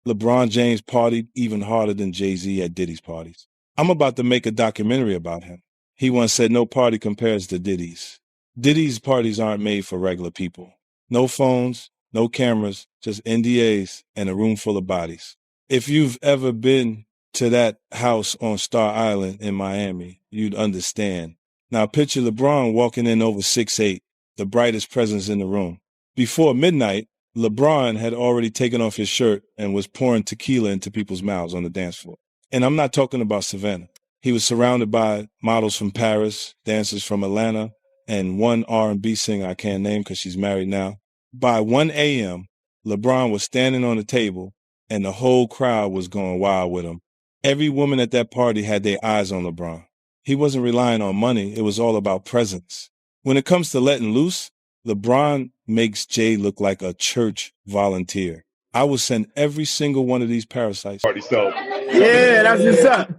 LeBron James partied even harder than Jay-Z at Diddy's parties. I'm about to make a documentary about him. He once said no party compares to Diddy's. Diddy's parties aren't made for regular people. No phones, no cameras, just NDAs and a room full of bodies. If you've ever been to that house on Star Island in Miami, you'd understand. Now picture LeBron walking in over 6'8", the brightest presence in the room. Before midnight, LeBron had already taken off his shirt and was pouring tequila into people's mouths on the dance floor. And I'm not talking about Savannah. He was surrounded by models from Paris, dancers from Atlanta, and one R&B singer I can't name because she's married now. By 1 a.m., LeBron was standing on the table, and the whole crowd was going wild with him. Every woman at that party had their eyes on LeBron. He wasn't relying on money. It was all about presence. When it comes to letting loose, LeBron makes Jay look like a church volunteer. I will send every single one of these parasites. Yeah, that's what's up.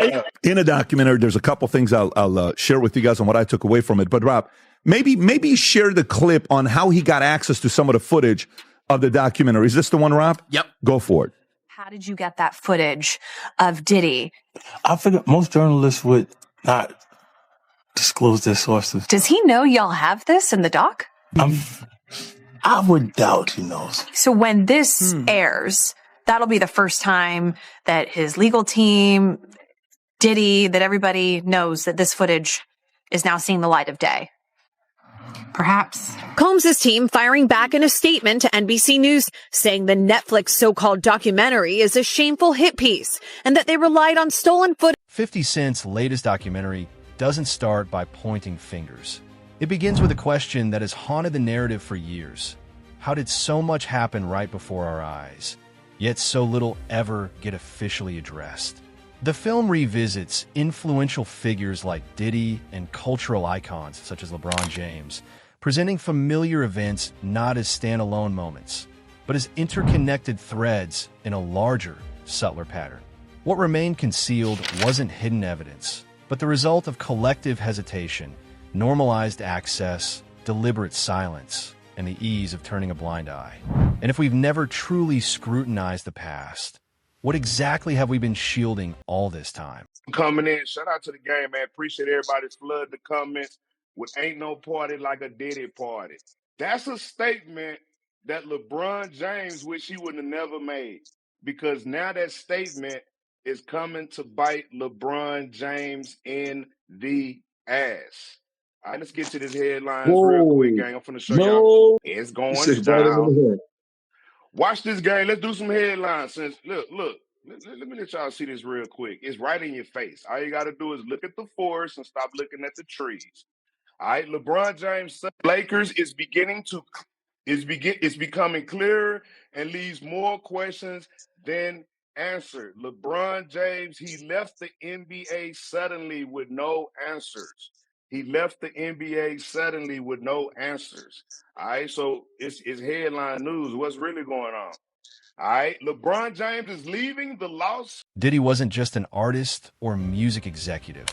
Yeah. In a documentary, there's a couple things I'll share with you guys on what I took away from it. But Rob, maybe share the clip on how he got access to some of the footage of the documentary. Is this the one, Rob? Yep. Go for it. How did you get that footage of Diddy? I figured most journalists would not disclose their sources. Does he know y'all have this in the doc? I would doubt he knows. So when this airs, that'll be the first time that his legal team, Diddy, that everybody knows that this footage is now seeing the light of day. Perhaps. Combs' team firing back in a statement to NBC News, saying the Netflix so-called documentary is a shameful hit piece and that they relied on stolen footage. 50 Cent's latest documentary doesn't start by pointing fingers. It begins with a question that has haunted the narrative for years. How did so much happen right before our eyes, yet so little ever get officially addressed? The film revisits influential figures like Diddy and cultural icons such as LeBron James, presenting familiar events not as standalone moments, but as interconnected threads in a larger, subtler pattern. What remained concealed wasn't hidden evidence, but the result of collective hesitation, normalized access, deliberate silence, and the ease of turning a blind eye. And if we've never truly scrutinized the past, what exactly have we been shielding all this time? Coming in, shout out to the game, man. Appreciate everybody's flood the comments with ain't no party like a Diddy party. That's a statement that LeBron James wish he would have never made, because now that statement is coming to bite LeBron James in the ass. All right, let's get to this headlines real quick, gang. I'm finna show y'all. It's going down. Watch this, gang. Let's do some headlines. Look. Let me let y'all see this real quick. It's right in your face. All you got to do is look at the forest and stop looking at the trees. All right, LeBron James, Lakers is becoming clearer and leaves more questions than answered. LeBron James, he left the NBA suddenly with no answers. He left the NBA suddenly with no answers. All right, so it's headline news. What's really going on? All right, LeBron James is leaving the Los. Diddy wasn't just an artist or music executive.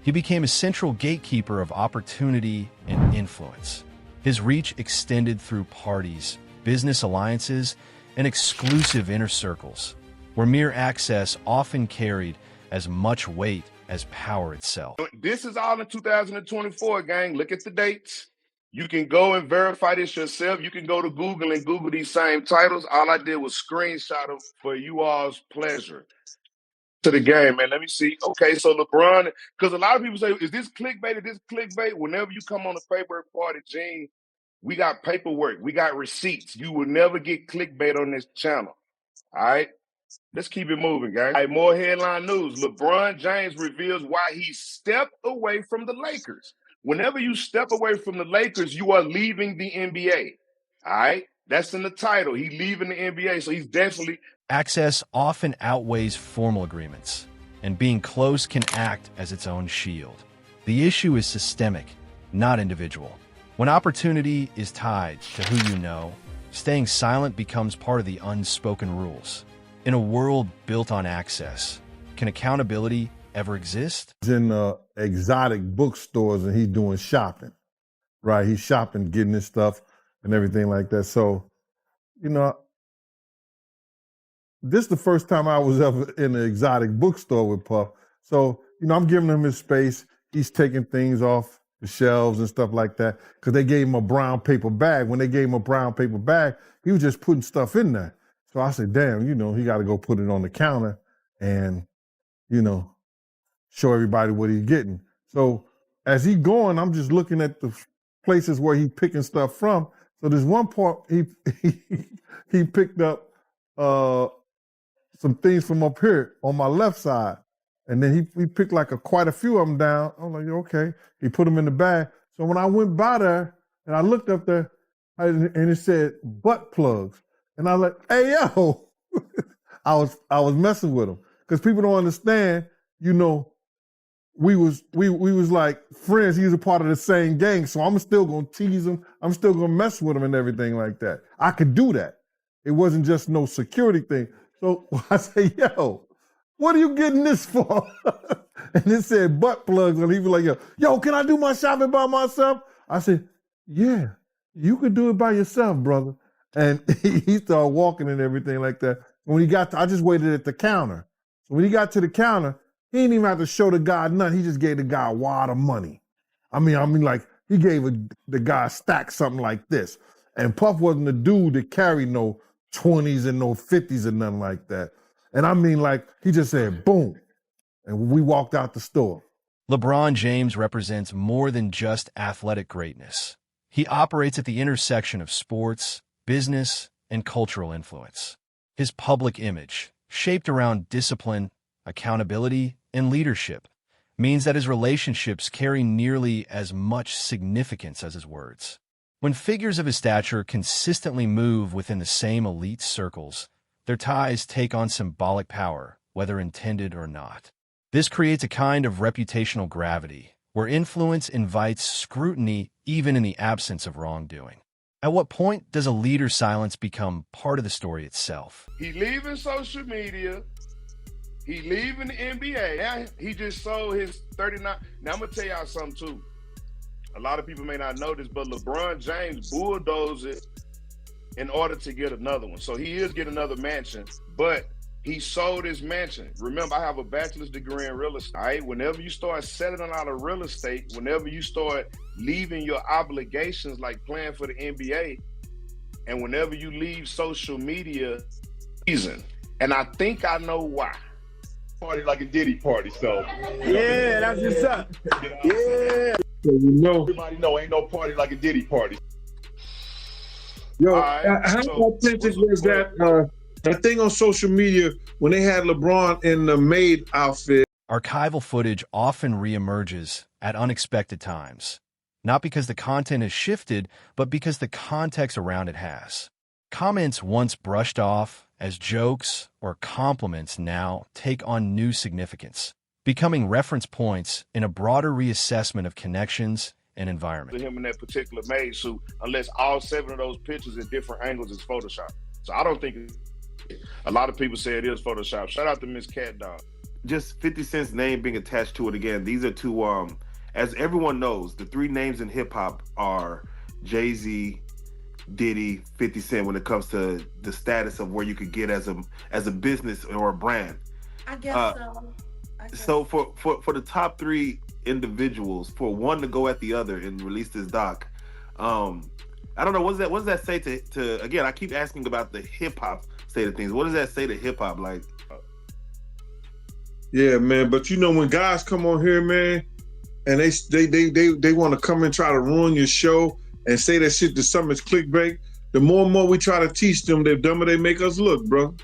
He became a central gatekeeper of opportunity and influence. His reach extended through parties, business alliances, and exclusive inner circles, where mere access often carried as much weight as power itself. This is all in 2024, gang. Look at the dates. You can go and verify this yourself. You can go to Google and Google these same titles. All I did was screenshot them for you all's pleasure. To the game, man. Let me see. Okay, so LeBron, because a lot of people say, is this clickbait? Is this clickbait? Whenever you come on a paper party, Gene, we got paperwork. We got receipts. You will never get clickbait on this channel. All right? Let's keep it moving, guys. All right, more headline news. LeBron James reveals why he stepped away from the Lakers. Whenever you step away from the Lakers, you are leaving the NBA. All right? That's in the title. He's leaving the NBA, so he's definitely... Access often outweighs formal agreements, and being close can act as its own shield. The issue is systemic, not individual. When opportunity is tied to who you know, staying silent becomes part of the unspoken rules. In a world built on access, can accountability ever exist? He's in exotic bookstores and he's doing shopping, right? He's shopping, getting his stuff and everything like that. So, you know, this is the first time I was ever in an exotic bookstore with Puff. So, I'm giving him his space. He's taking things off the shelves and stuff like that because they gave him a brown paper bag. When they gave him a brown paper bag, he was just putting stuff in there. So I said, damn, he got to go put it on the counter and, show everybody what he's getting. So as he going, I'm just looking at the places where he picking stuff from. So there's one part he picked up some things from up here on my left side. And then he picked like quite a few of them down. I'm like, okay. He put them in the bag. So when I went by there and I looked up there and it said butt plugs. And I was like, hey, yo. I was messing with him. Because people don't understand, we was like friends. He was a part of the same gang. So I'm still going to tease him. I'm still going to mess with him and everything like that. I could do that. It wasn't just no security thing. So I say, yo, what are you getting this for? And it said butt plugs. And he was like, yo, can I do my shopping by myself? I said, yeah, you could do it by yourself, brother. And he started walking and everything like that. When he got I just waited at the counter. So when he got to the counter, he didn't even have to show the guy nothing. He just gave the guy a wad of money. I mean, like he gave the guy a stack something like this. And Puff wasn't the dude that carried no 20s and no 50s and nothing like that. And I mean, like, he just said, boom. And we walked out the store. LeBron James represents more than just athletic greatness. He operates at the intersection of sports, business, and cultural influence. His public image, shaped around discipline, accountability, and leadership, means that his relationships carry nearly as much significance as his words. When figures of his stature consistently move within the same elite circles, their ties take on symbolic power, whether intended or not. This creates a kind of reputational gravity, where influence invites scrutiny even in the absence of wrongdoing. At what point does a leader's silence become part of the story itself? He leaving social media. He leaving the NBA. Now he just sold his 39. Now I'm going to tell y'all something too. A lot of people may not know this, but LeBron James bulldozed it in order to get another one. So he is getting another mansion, but he sold his mansion. Remember, I have a bachelor's degree in real estate. Right? Whenever you start settling out of real estate, whenever you start leaving your obligations like playing for the NBA, and whenever you leave social media, reason. And I think I know why. Party like a Diddy party, so. Yeah, that's what's up. Yeah. So everybody know ain't no party like a Diddy party. Yo, how authentic was that thing on social media when they had LeBron in the maid outfit? Archival footage often reemerges at unexpected times, not because the content has shifted, but because the context around it has. Comments once brushed off as jokes or compliments now take on new significance, becoming reference points in a broader reassessment of connections and environment. Him in that particular maid suit, unless all 7 of those pictures in different angles is Photoshop. So I don't think a lot of people say it is Photoshop. Shout out to Miss Cat Dog. Just 50 Cent's name being attached to it again. These are two, as everyone knows, the 3 names in hip hop are Jay-Z, Diddy, 50 Cent when it comes to the status of where you could get as a business or a brand. I guess so. So for the top 3 individuals, for one to go at the other and release this doc, I don't know, what does that say to again, I keep asking about the hip hop state of things. What does that say to hip hop? Like, yeah, man, but when guys come on here, man, and they want to come and try to ruin your show and say that shit to some is clickbait, the more and more we try to teach them, the dumber they make us look, bro.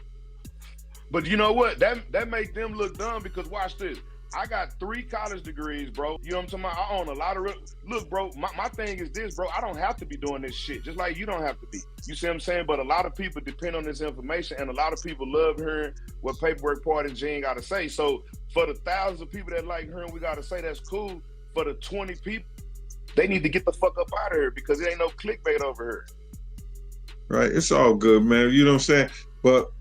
But you know what? That make them look dumb because watch this. I got 3 college degrees, bro. You know what I'm talking about? I own a lot of look, bro, my thing is this, bro. I don't have to be doing this shit, just like you don't have to be. You see what I'm saying? But a lot of people depend on this information, and a lot of people love hearing what Paperwork Party and Gene got to say. So for the thousands of people that like hearing we got to say, that's cool. For the 20 people, they need to get the fuck up out of here because it ain't no clickbait over here. Right, it's all good, man. You know what I'm saying? But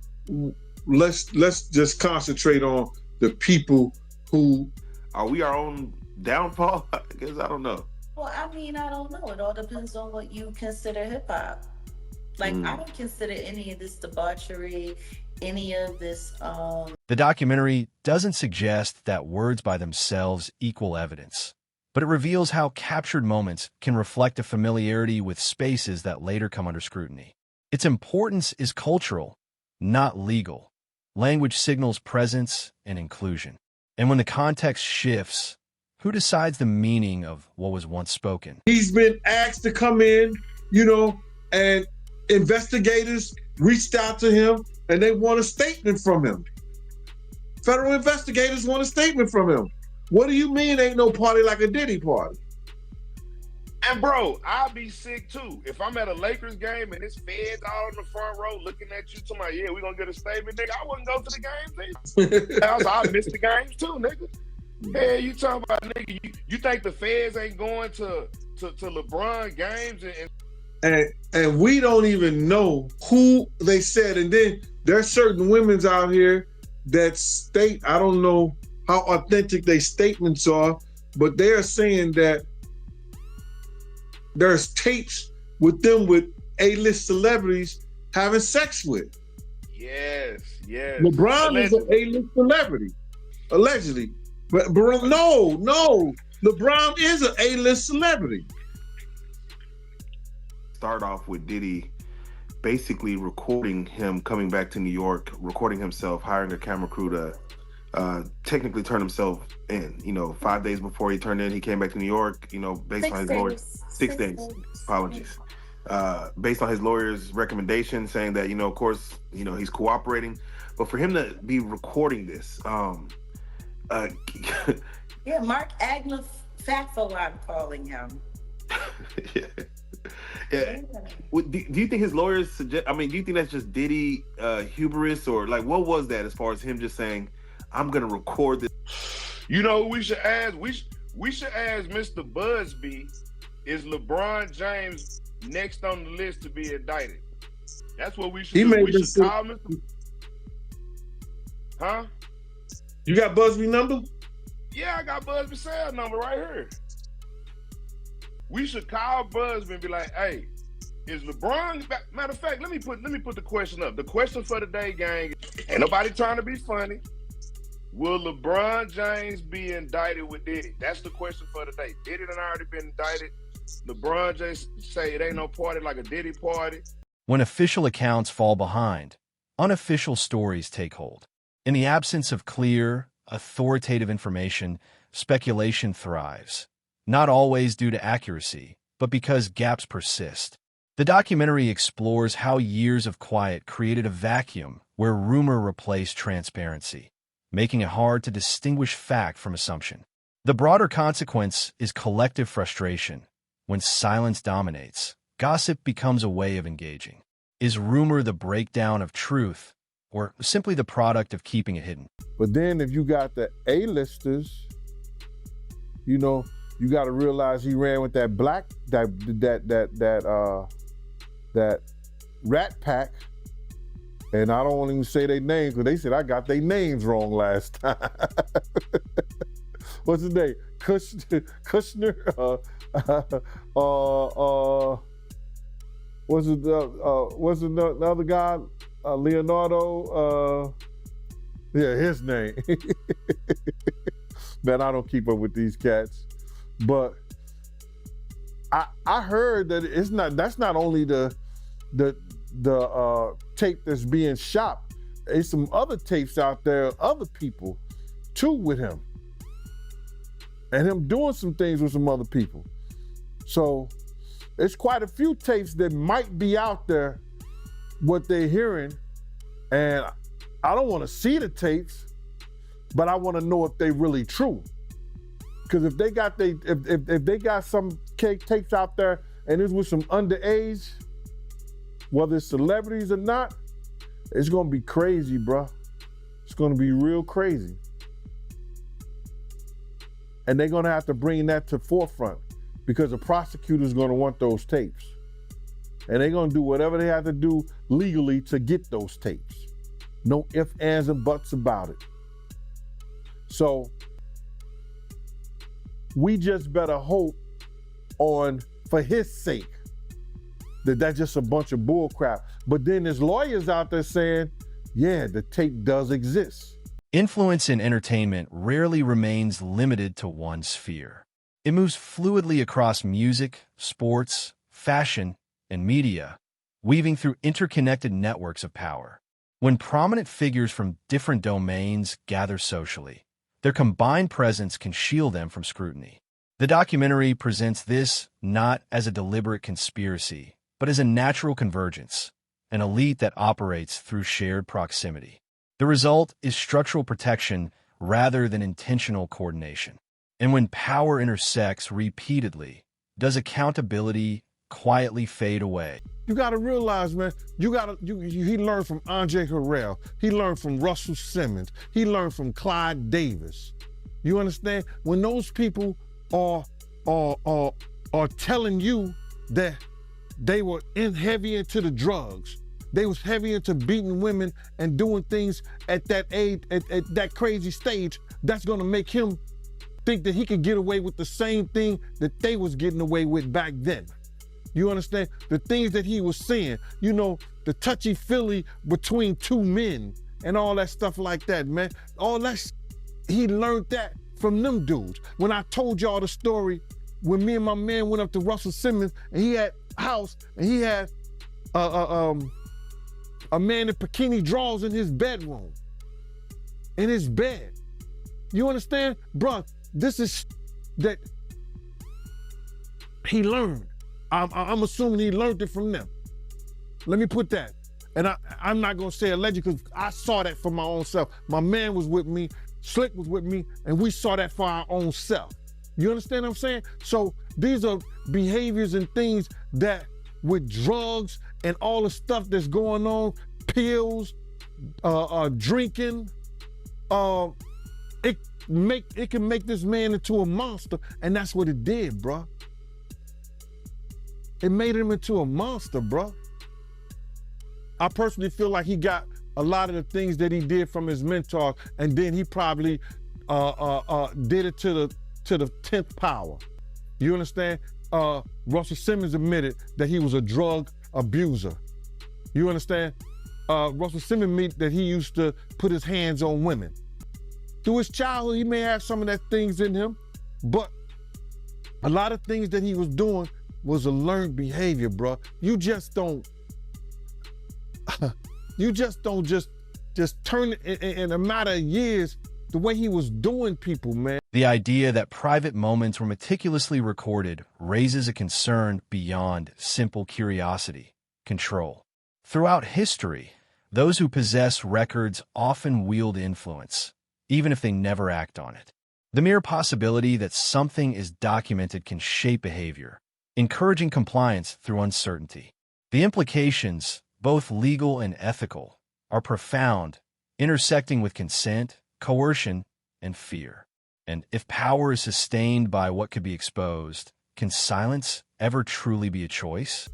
let's just concentrate on the people who are we our own downfall? I guess I don't know. Well, I mean, I don't know. It all depends on what you consider hip hop. Like, I don't consider any of this debauchery, any of this. The documentary doesn't suggest that words by themselves equal evidence, but it reveals how captured moments can reflect a familiarity with spaces that later come under scrutiny. Its importance is cultural, not legal. Language signals presence and inclusion. And when the context shifts, who decides the meaning of what was once spoken? He's been asked to come in, and investigators reached out to him and they want a statement from him. Federal investigators want a statement from him. What do you mean ain't no party like a Diddy party? And bro, I'll be sick too. If I'm at a Lakers game and it's feds all in the front row looking at you, talking about, yeah, we gonna get a statement, nigga. I wouldn't go to the games either. I miss the games too, nigga. Yeah, you talking about, nigga, you think the feds ain't going to LeBron games and we don't even know who they said. And then there's certain women's out here that state, I don't know how authentic their statements are, but they're saying that there's tapes with them with A-list celebrities having sex with. Yes. LeBron allegedly is an A-list celebrity, allegedly. But no, LeBron is an A-list celebrity. Start off with Diddy basically recording him coming back to New York, recording himself, hiring a camera crew to technically turn himself in. 5 days before he turned in, he came back to New York, based on his lawyer's 6 days. Apologies. Based on his lawyer's recommendation, saying that, of course, he's cooperating. But for him to be recording this, Yeah, Mark Agnew Fatful, I'm calling him. Yeah. Do you think his lawyers suggest? Do you think that's just Diddy hubris, or like what was that as far as him just saying, "I'm gonna record this"? We should ask. We should ask Mr. Busby. Is LeBron James next on the list to be indicted? That's what we should do. We should call Mr. Huh? You got Busby number? Yeah, I got Busby's cell number right here. We should call Busby and be like, hey, is LeBron, matter of fact, let me put the question up. The question for the day, gang, ain't nobody trying to be funny. Will LeBron James be indicted with Diddy? That's the question for the day. Diddy done already been indicted. LeBron James say it ain't no party like a Diddy party. When official accounts fall behind, unofficial stories take hold. In the absence of clear, authoritative information, speculation thrives. Not always due to accuracy, but because gaps persist. The documentary explores how years of quiet created a vacuum where rumor replaced transparency, making it hard to distinguish fact from assumption. The broader consequence is collective frustration. When silence dominates, gossip becomes a way of engaging. Is rumor the breakdown of truth, or simply the product of keeping it hidden? But then if you got the A-listers, you got to realize he ran with that that Rat Pack, and I don't even say their names because they said I got their names wrong last time. What's his name? Kushner. What's the other guy? Leonardo. Yeah, his name. Man, I don't keep up with these cats. But I heard that that's not only the tape that's being shopped. There's some other tapes out there, other people too with him. And him doing some things with some other people. So it's quite a few tapes that might be out there, what they're hearing. And I don't want to see the tapes, but I want to know if they really true. Because if they got if they got some tapes out there and it's with some underage, whether it's celebrities or not, it's gonna be crazy, bro. It's gonna be real crazy. And they're gonna have to bring that to forefront because the prosecutor's gonna want those tapes. And they're gonna do whatever they have to do legally to get those tapes. No ifs, ands, and buts about it. So we just better hope for his sake, that's just a bunch of bull crap. But then there's lawyers out there saying yeah, the tape does exist. Influence in entertainment rarely remains limited to one sphere. It moves fluidly across music, sports, fashion, and media, weaving through interconnected networks of power. When prominent figures from different domains gather socially, their combined presence can shield them from scrutiny. The documentary presents this not as a deliberate conspiracy, but as a natural convergence, an elite that operates through shared proximity. The result is structural protection rather than intentional coordination. And when power intersects repeatedly, does accountability quietly fade away? You got to realize, man, he learned from Andre Harrell. He learned from Russell Simmons. He learned from Clyde Davis. You understand? When those people are telling you that they were heavy into the drugs, they was heavy into beating women and doing things at that age, at that crazy stage, that's going to make him think that he could get away with the same thing that they was getting away with back then. You understand? The things that he was saying, you know, the touchy-feely between two men and all that stuff like that, man. All that, he learned that from them dudes. When I told y'all the story, when me and my man went up to Russell Simmons and he had a house and he had a man in bikini drawers in his bedroom, in his bed. You understand? Bruh, this is that he learned. I'm assuming he learned it from them. Let me put that. And I'm not gonna say alleged because I saw that for my own self. My man was with me, Slick was with me, and we saw that for our own self. You understand what I'm saying? So these are behaviors and things that with drugs and all the stuff that's going on, pills, drinking, it can make this man into a monster, and that's what it did, bro. It made him into a monster, bro. I personally feel like he got a lot of the things that he did from his mentor, and then he probably did it to the 10th power. You understand? Russell Simmons admitted that he was a drug abuser. You understand? Russell Simmons admitted that he used to put his hands on women. Through his childhood, he may have some of that things in him, but a lot of things that he was doing was a learned behavior, bro. You just don't just turn it in a matter of years the way he was doing people, man. The idea that private moments were meticulously recorded raises a concern beyond simple curiosity, control. Throughout history, those who possess records often wield influence, even if they never act on it. The mere possibility that something is documented can shape behavior, encouraging compliance through uncertainty. The implications, both legal and ethical, are profound, intersecting with consent, coercion, and fear. And if power is sustained by what could be exposed, can silence ever truly be a choice?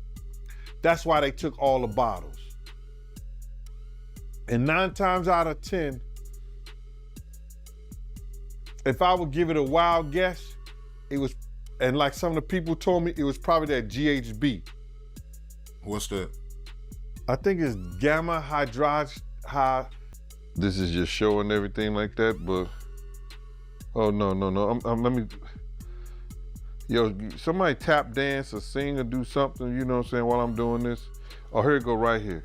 That's why they took all the bottles. And 9 times out of 10, if I would give it a wild guess, it was, and like some of the people told me, it was probably that GHB. What's that? I think it's gamma hydroxy. This is just showing everything like that, but oh no. Let me. Yo, somebody tap dance or sing or do something. You know what I'm saying? While I'm doing this. Oh, here it go right here.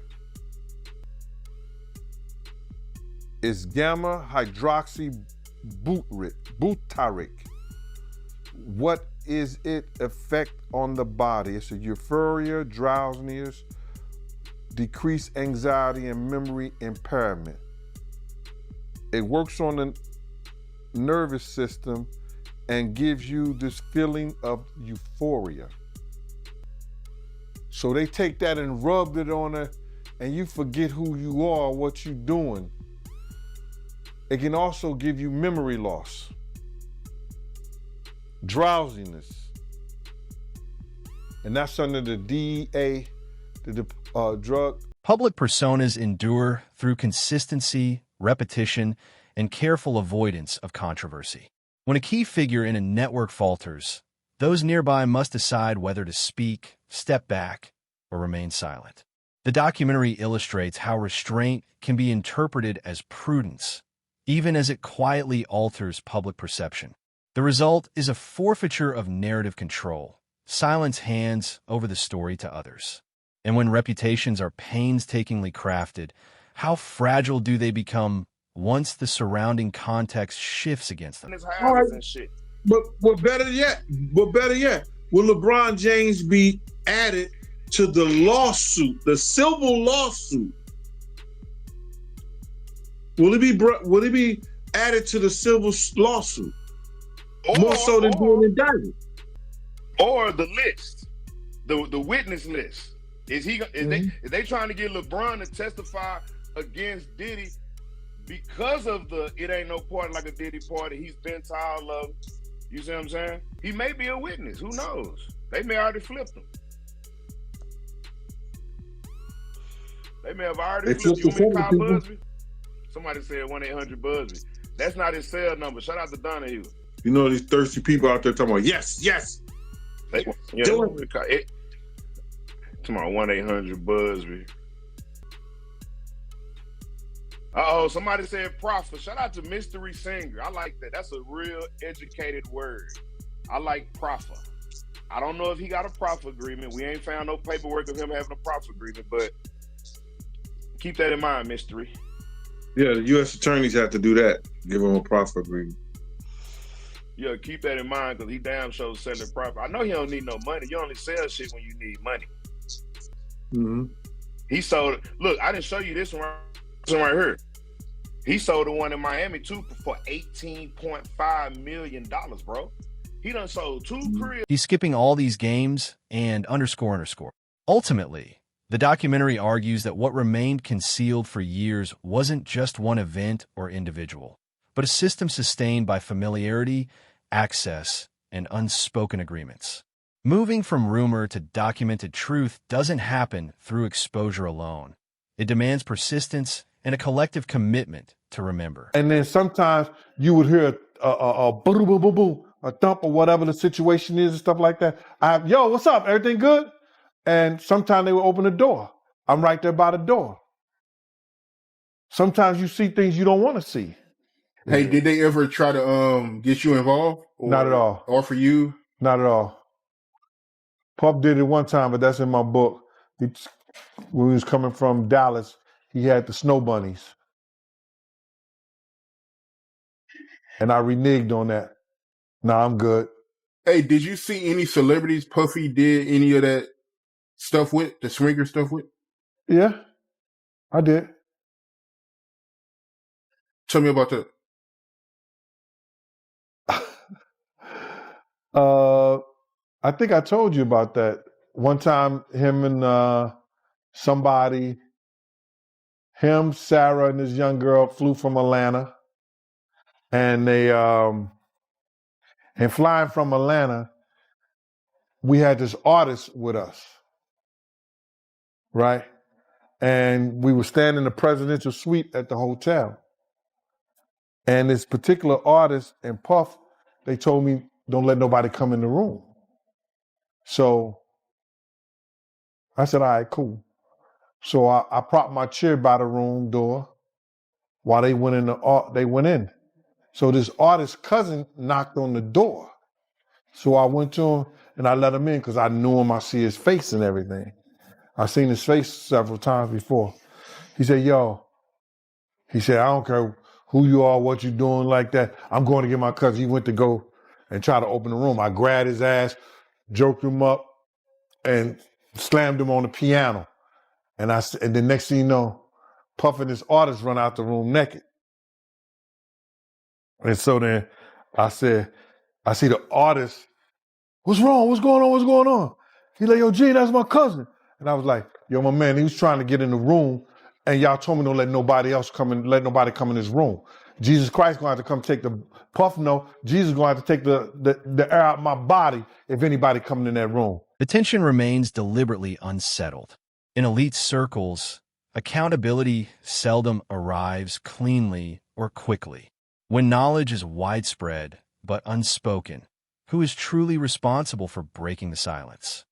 It's gamma hydroxy butyric. What is its effect on the body? It's a euphoria, drowsiness, decreased anxiety, and memory impairment. It works on the nervous system and gives you this feeling of euphoria. So they take that and rubbed it on her, and you forget who you are, what you're doing. It can also give you memory loss, drowsiness, and that's under the DEA, the drug. Public personas endure through consistency, repetition, and careful avoidance of controversy. When a key figure in a network falters, those nearby must decide whether to speak, step back, or remain silent. The documentary illustrates how restraint can be interpreted as prudence, even as it quietly alters public perception. The result is a forfeiture of narrative control. Silence hands over the story to others. And when reputations are painstakingly crafted, how fragile do they become once the surrounding context shifts against them? All right. But better yet, will LeBron James be added to the lawsuit, the civil lawsuit? Will it be added to the civil lawsuit? More so than being indicted? Or the list, the witness list. Is they trying to get LeBron to testify against Diddy because of the it ain't no party like a Diddy party? He's been to all of them. You see what I'm saying? He may be a witness. Who knows? They may already flipped him. They may have already flipped. You want me to call Busby? Somebody said 1-800-BUZZBY. That's not his cell number. Shout out to Donahue. You know these thirsty people out there talking about yes. Do it. Tomorrow 1-800-BUZZBY. Uh-oh, somebody said prophet. Shout out to Mystery Singer. I like that. That's a real educated word. I like prophet. I don't know if he got a prophet agreement. We ain't found no paperwork of him having a prophet agreement, but keep that in mind, Mystery. Yeah, the U.S. attorneys have to do that. Give him a prophet agreement. Yeah, keep that in mind because he damn sure selling property. I know he don't need no money. You only sell shit when you need money. Mm-hmm. He sold. Look, I didn't show you this one right here. He sold the one in Miami too for $18.5 million, bro. He done sold 2 cribs. He's skipping all these games and underscore. Ultimately, the documentary argues that what remained concealed for years wasn't just one event or individual, but a system sustained by familiarity, access, and unspoken agreements. Moving from rumor to documented truth doesn't happen through exposure alone. It demands persistence and a collective commitment to remember. And then sometimes you would hear a boo boo boo boo, a thump or whatever the situation is and stuff like that. Yo, what's up? Everything good? And sometimes they will open the door. I'm right there by the door. Sometimes you see things you don't want to see. Hey, did they ever try to get you involved? Or Not at all. Offer you? Not at all. Puff did it one time, but that's in my book. When he was coming from Dallas, he had the snow bunnies. And I reneged on that. Nah, I'm good. Hey, did you see any celebrities Puffy did any of that stuff with, the swinger stuff with? Yeah, I did. Tell me about that. I think I told you about that. One time, him and somebody, him, Sarah, and this young girl flew from Atlanta. And they, and flying from Atlanta, we had this artist with us, right? And we were staying in the presidential suite at the hotel. And this particular artist and Puff, they told me, don't let nobody come in the room. So I said, all right, cool. So I propped my chair by the room door while they went in. So this artist's cousin knocked on the door. So I went to him and I let him in because I knew him. I see his face and everything. I've seen his face several times before. He said, yo, he said, I don't care who you are, what you doing like that. I'm going to get my cousin. He went to go and try to open the room. I grabbed his ass, joked him up, and slammed him on the piano. And the next thing you know, Puff and this artist run out the room naked. And so then I see the artist, what's wrong? What's going on? What's going on? He's like, yo, G, that's my cousin. And I was like, yo, my man, he was trying to get in the room and y'all told me don't let nobody come in this room. Jesus Christ gonna have to come take the Puff. No, Jesus gonna have to take the air out my body if anybody coming in that room. The tension remains deliberately unsettled. In elite circles, accountability seldom arrives cleanly or quickly. When knowledge is widespread but unspoken, who is truly responsible for breaking the silence?